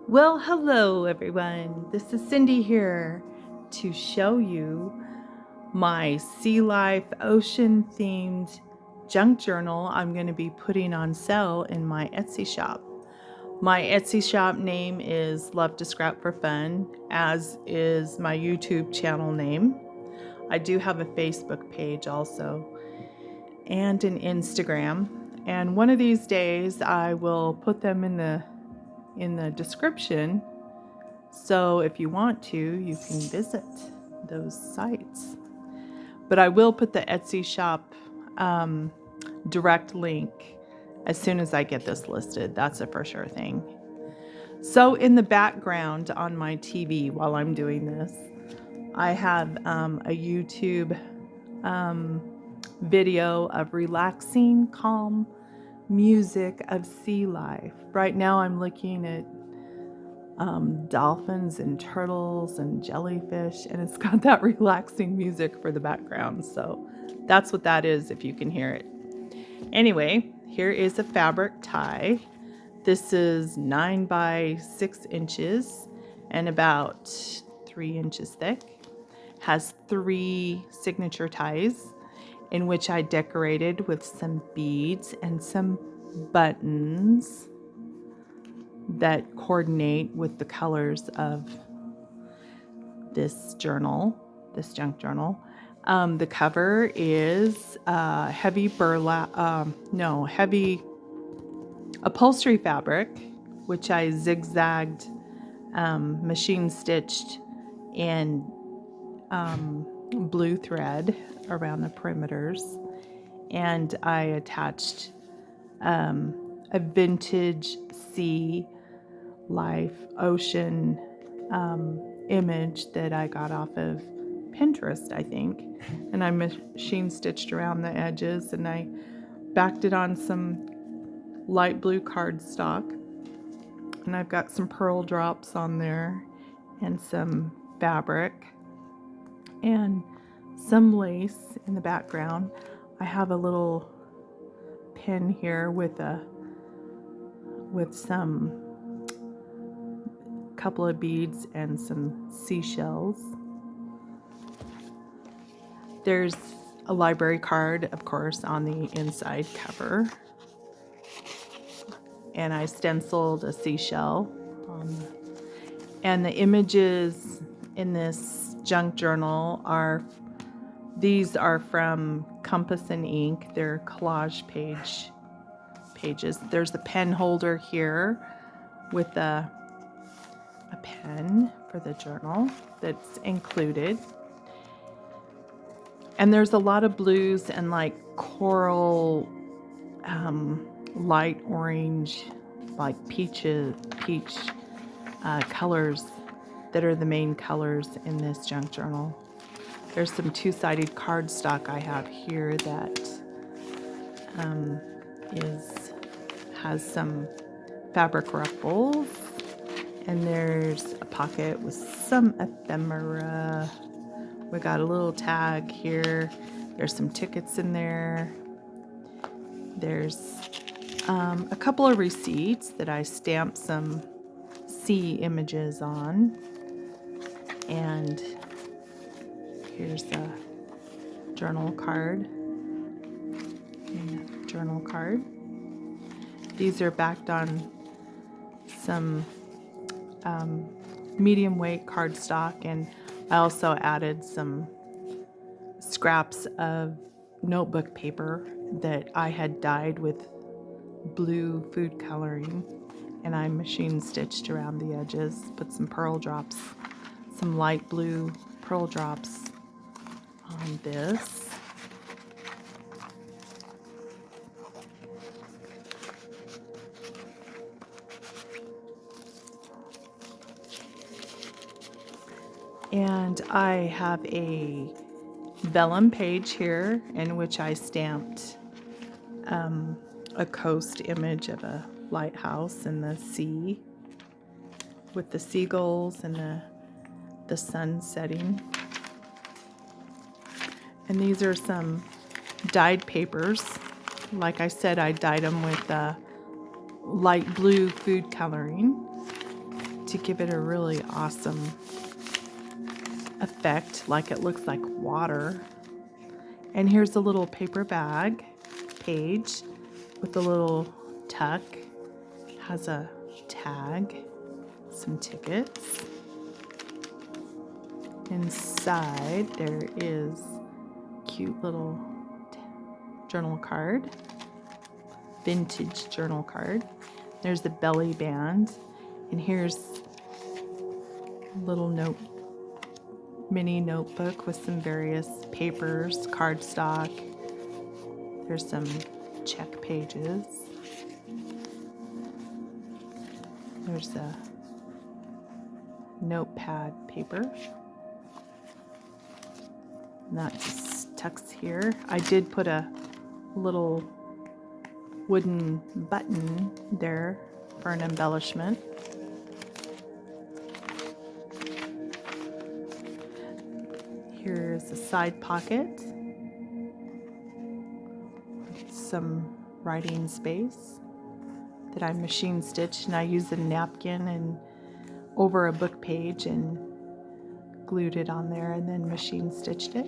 Well, hello everyone. This is Cindy here to show you my sea life ocean themed junk journal I'm going to be putting on sale in my Etsy shop. My Etsy shop name is Love to Scrap for Fun, as is my YouTube channel name. I do have a Facebook page also and an Instagram, and one of these days I will put them in the description. So if you want to, you can visit those sites. But I will put the Etsy shop direct link as soon as I get this listed. That's a for sure thing. So in the background on my TV while I'm doing this, I have a YouTube video of relaxing, calm music of sea life. Right now I'm looking at dolphins and turtles and jellyfish, and it's got that relaxing music for the background. So that's what that is, if you can hear it. Anyway, here is a fabric tie. This is 9 by 6 inches and about 3 inches thick. Has 3 signature ties in which I decorated with some beads and some buttons that coordinate with the colors of this journal, this junk journal. The cover is heavy upholstery fabric, which I zigzagged, machine stitched in blue thread around the perimeters, and I attached a vintage sea life ocean image that I got off of Pinterest, I think, and I machine stitched around the edges, and I backed it on some light blue cardstock, and I've got some pearl drops on there and some fabric and some lace in the background. I have a little pin here with some couple of beads and some seashells. There's a library card, of course, on the inside cover, and I stenciled a seashell. And the images in this junk journal are from Compass and Ink. They're collage pages. There's a pen holder here with a pen for the journal that's included. And there's a lot of blues and like coral, light orange, like peach colors that are the main colors in this junk journal. There's some two-sided cardstock I have here that has some fabric ruffles, and there's a pocket with some ephemera. We got a little tag here. There's some tickets in there. There's a couple of receipts that I stamped some sea images on. And here's a journal card. And a journal card. These are backed on some medium weight cardstock, and I also added some scraps of notebook paper that I had dyed with blue food coloring, and I machine stitched around the edges, put some pearl drops, some light blue pearl drops on this. And I have a vellum page here in which I stamped a coast image of a lighthouse in the sea with the seagulls and the sun setting. And these are some dyed papers. Like I said, I dyed them with light blue food coloring. to give it a really awesome effect, like it looks like water. And here's a little paper bag page with a little tuck. Has a tag, some tickets. Inside there is a cute little journal card, vintage journal card. There's the belly band, and here's a little mini notebook with some various papers, cardstock. There's some check pages. There's a notepad paper. And that just tucks here. I did put a little wooden button there for an embellishment. Here's a side pocket, some writing space that I machine stitched, and I used a napkin and over a book page and glued it on there and then machine stitched it.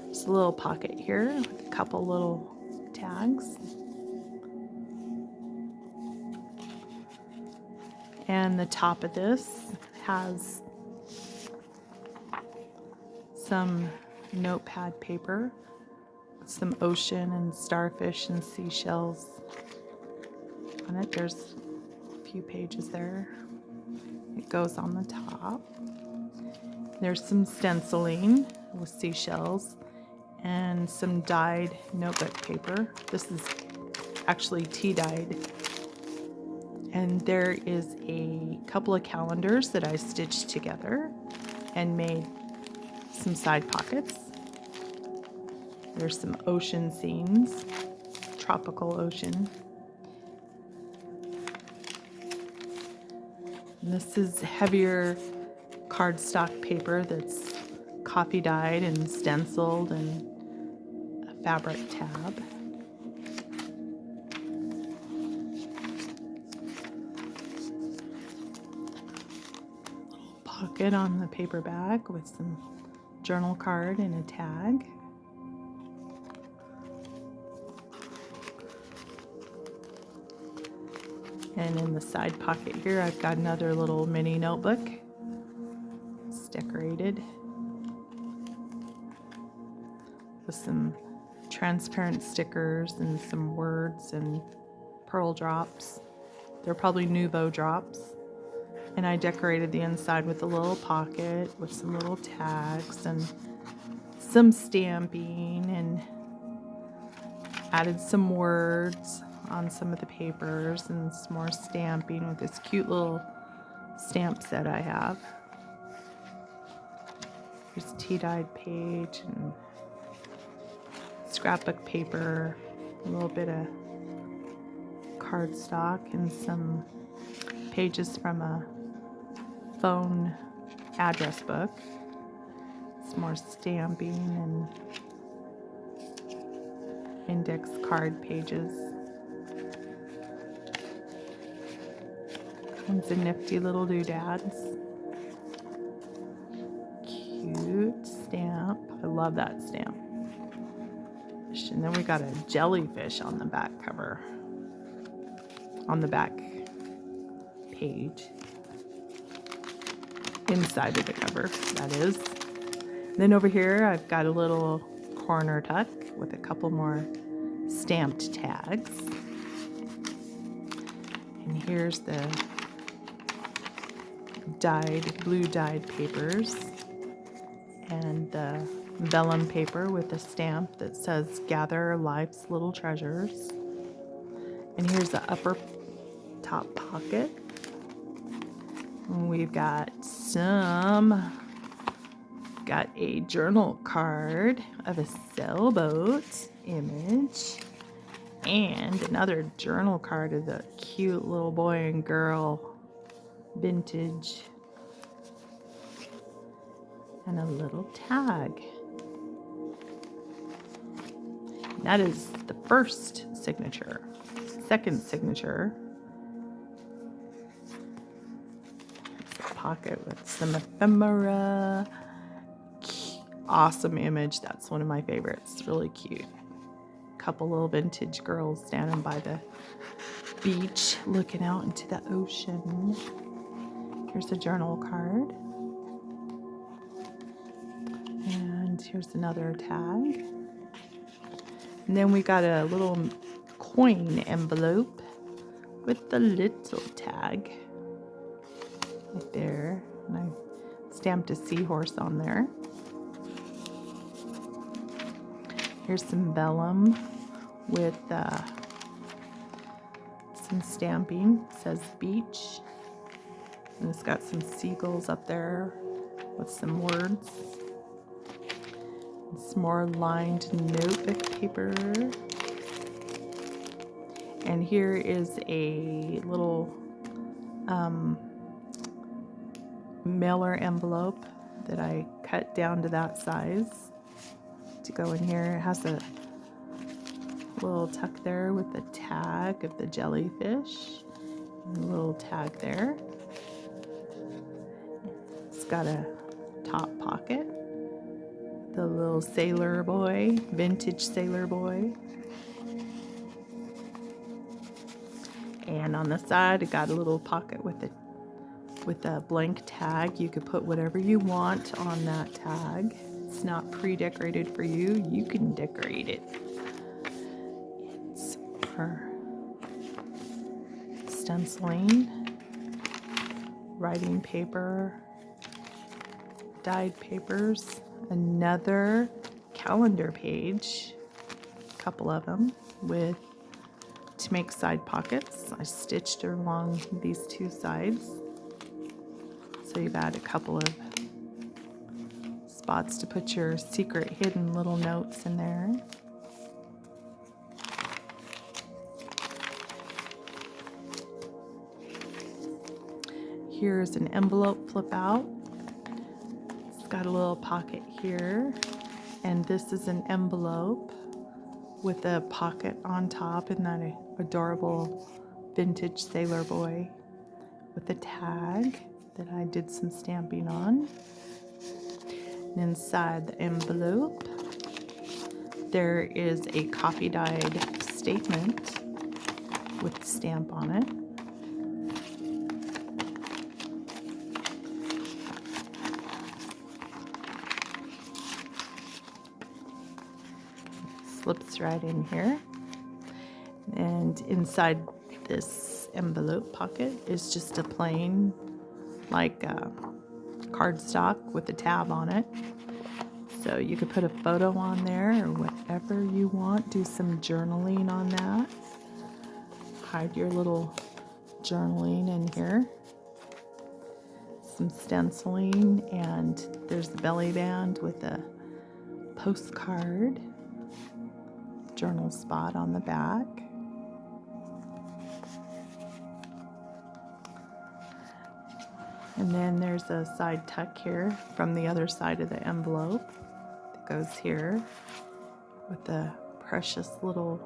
There's a little pocket here with a couple little tags. And the top of this has some notepad paper, some ocean and starfish and seashells on it. There's a few pages there. It goes on the top. There's some stenciling with seashells and some dyed notebook paper. This is actually tea dyed. And there is a couple of calendars that I stitched together and made some side pockets. There's some ocean scenes, tropical ocean. And this is heavier cardstock paper that's coffee dyed and stenciled, and a fabric tab. Little pocket on the paper bag with some journal card and a tag. And in the side pocket here, I've got another little mini notebook. It's decorated with some transparent stickers and some words and pearl drops. They're probably Nuvo drops. And I decorated the inside with a little pocket with some little tags and some stamping, and added some words on some of the papers and some more stamping with this cute little stamp set I have. There's a tea-dyed page and scrapbook paper, a little bit of cardstock, and some pages from a phone address book. Some more stamping and index card pages. Tons of nifty little doodads. Cute stamp. I love that stamp. And then we got a jellyfish on the back cover. On the back page. Inside of the cover, that is. Then over here, I've got a little corner tuck with a couple more stamped tags. And here's the blue dyed papers, and the vellum paper with a stamp that says "Gather Life's Little Treasures." And here's the upper top pocket. And we've got a journal card of a sailboat image, and another journal card of the cute little boy and girl vintage, and a little tag. That is the first signature. Second signature pocket with some ephemera. Awesome image. That's one of my favorites. Really cute. Couple little vintage girls standing by the beach looking out into the ocean. Here's a journal card. And here's another tag. And then we got a little coin envelope with the little tag right there. And I stamped a seahorse on there. Here's some vellum with some stamping. It says beach. And it's got some seagulls up there with some words. And some more lined notebook paper. And here is a little mailer envelope that I cut down to that size to go in here. It has a little tuck there with the tag of the jellyfish. And a little tag there. It's got a top pocket. The little sailor boy, vintage sailor boy. And on the side, it got a little pocket with a blank tag. You could put whatever you want on that tag. It's not pre-decorated for you. You can decorate it. It's for stenciling, writing paper, dyed papers, another calendar page, a couple of them with to make side pockets. I stitched along these two sides. So you've got a couple of spots to put your secret hidden little notes in there. Here's an envelope flip out. It's got a little pocket here. And this is an envelope with a pocket on top. Isn't that an adorable vintage sailor boy with a tag that I did some stamping on. And inside the envelope, there is a copy dyed statement with a stamp on it. Slips right in here. And inside this envelope pocket is just a plain, like cardstock with a tab on it. So you could put a photo on there or whatever you want. Do some journaling on that. Hide your little journaling in here. Some stenciling, and there's the belly band with a postcard journal spot on the back. And then there's a side tuck here from the other side of the envelope that goes here with the precious little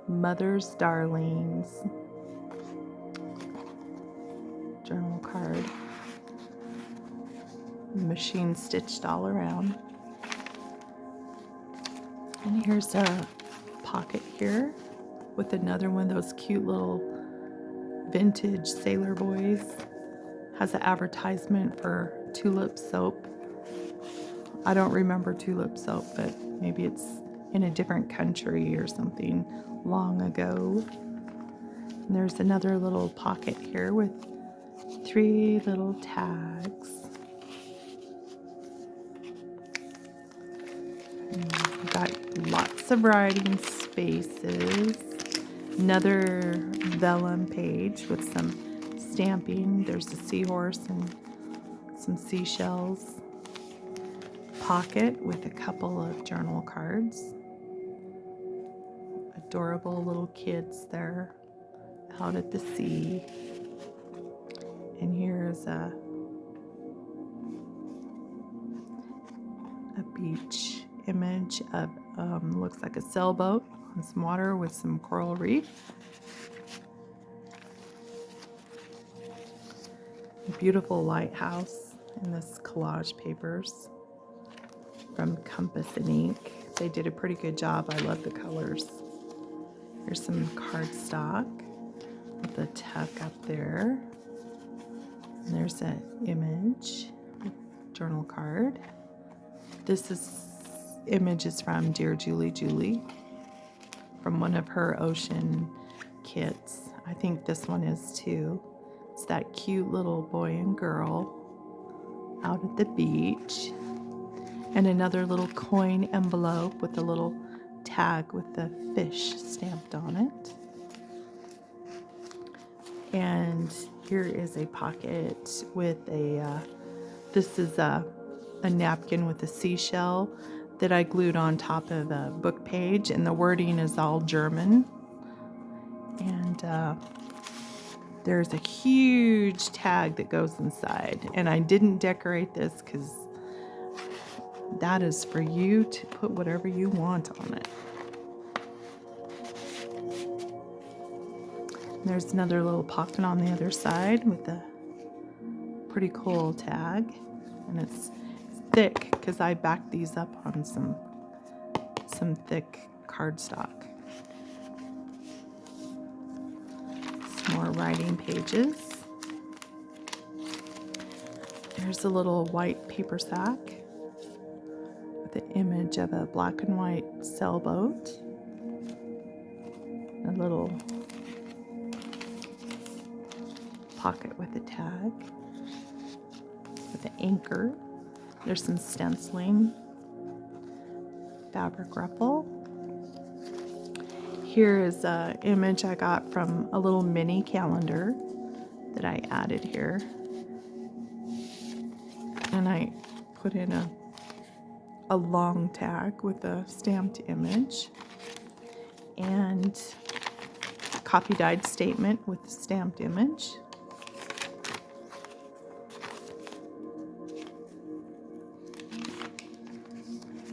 mother's darlings journal card. Machine stitched all around. And here's a pocket here with another one of those cute little vintage sailor boys. Has an advertisement for tulip soap. I don't remember tulip soap, but maybe it's in a different country or something long ago. And there's another little pocket here with 3 little tags. We've got lots of writing spaces. Another vellum page with some stamping. There's a seahorse and some seashells. Pocket with a couple of journal cards. Adorable little kids there out at the sea. And here's a beach image of looks like a sailboat on some water with some coral reef. beautiful lighthouse in this collage papers from Compass and Ink. They did a pretty good job. I love the colors. Here's some cardstock with a tuck up there. And there's an image, journal card. Image is from Dear Julie Julie, from one of her ocean kits. I think this one is too. It's that cute little boy and girl out at the beach. And another little coin envelope with a little tag with the fish stamped on it. And here is a pocket with this is a napkin with a seashell that I glued on top of a book page, and the wording is all German. And there's a huge tag that goes inside, and I didn't decorate this because that is for you to put whatever you want on it. There's another little pocket on the other side with a pretty cool tag, and it's thick because I backed these up on some thick cardstock. Some more writing pages. There's a little white paper sack with the image of a black and white sailboat. A little pocket with a tag with an anchor. There's some stenciling, fabric ruffle. Here is an image I got from a little mini calendar that I added here, and I put in a long tag with a stamped image and copy dyed statement with the stamped image.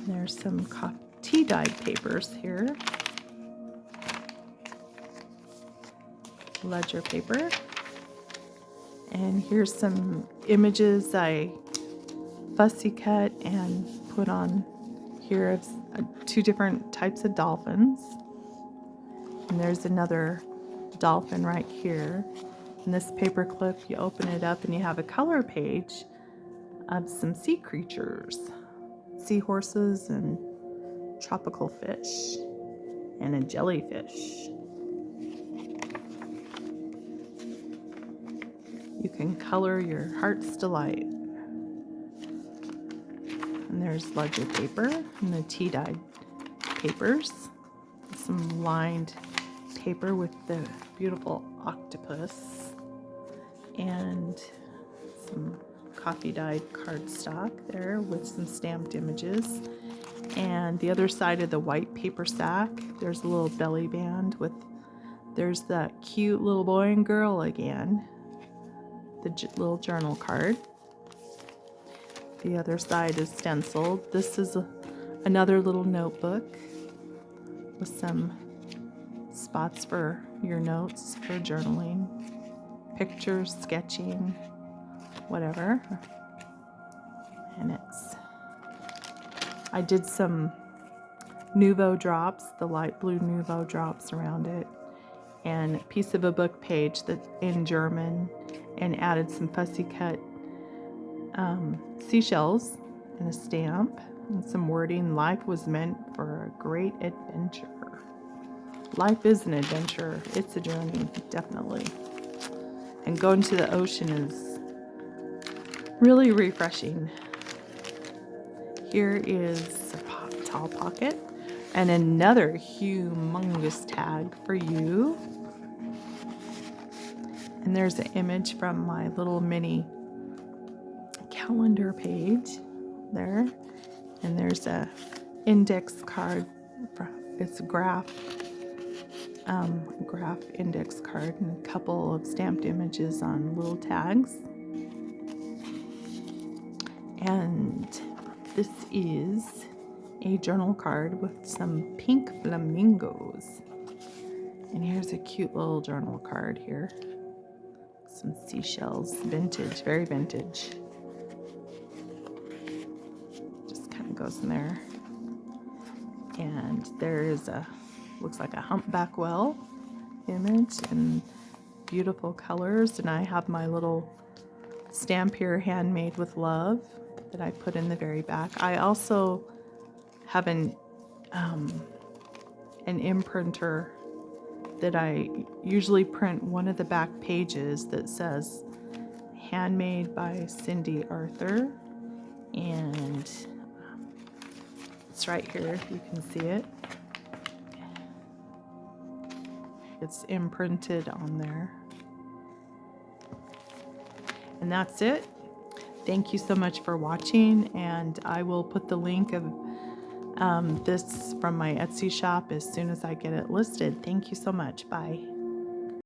There's some tea dyed papers here. Ledger paper. And here's some images I fussy cut and put on here of two different types of dolphins. And there's another dolphin right here. And this paper clip, you open it up and you have a color page of some sea creatures. Seahorses and tropical fish and a jellyfish. You can color your heart's delight. And there's ledger paper and the tea dyed papers. Some lined paper with the beautiful octopus and some coffee dyed cardstock there with some stamped images. And the other side of the white paper sack, there's a little belly band there's that cute little boy and girl again, the little journal card. The other side is stenciled. This is another little notebook with some spots for your notes for journaling, pictures, sketching, whatever. And I did some Nuvo drops, the light blue Nuvo drops around it, and a piece of a book page that's in German, and added some fussy cut seashells and a stamp and some wording. Life was meant for a great adventure. Life is an adventure. It's a journey, definitely. And going to the ocean is really refreshing. Here is a tall pocket and another humongous tag for you. And there's an image from my little mini calendar page there. And there's a index card. It's a graph index card and a couple of stamped images on little tags. And this is a journal card with some pink flamingos. And here's a cute little journal card here. Some seashells, vintage, very vintage. Just kind of goes in there. And there's looks like a humpback whale image in beautiful colors. And I have my little stamp here, handmade with love, that I put in the very back. I also have an imprinter that I usually print one of the back pages that says handmade by Cindy Arthur, and it's right here, you can see it. It's imprinted on there. And that's it. Thank you so much for watching, and I will put the link of this from my Etsy shop as soon as I get it listed. Thank you so much. Bye.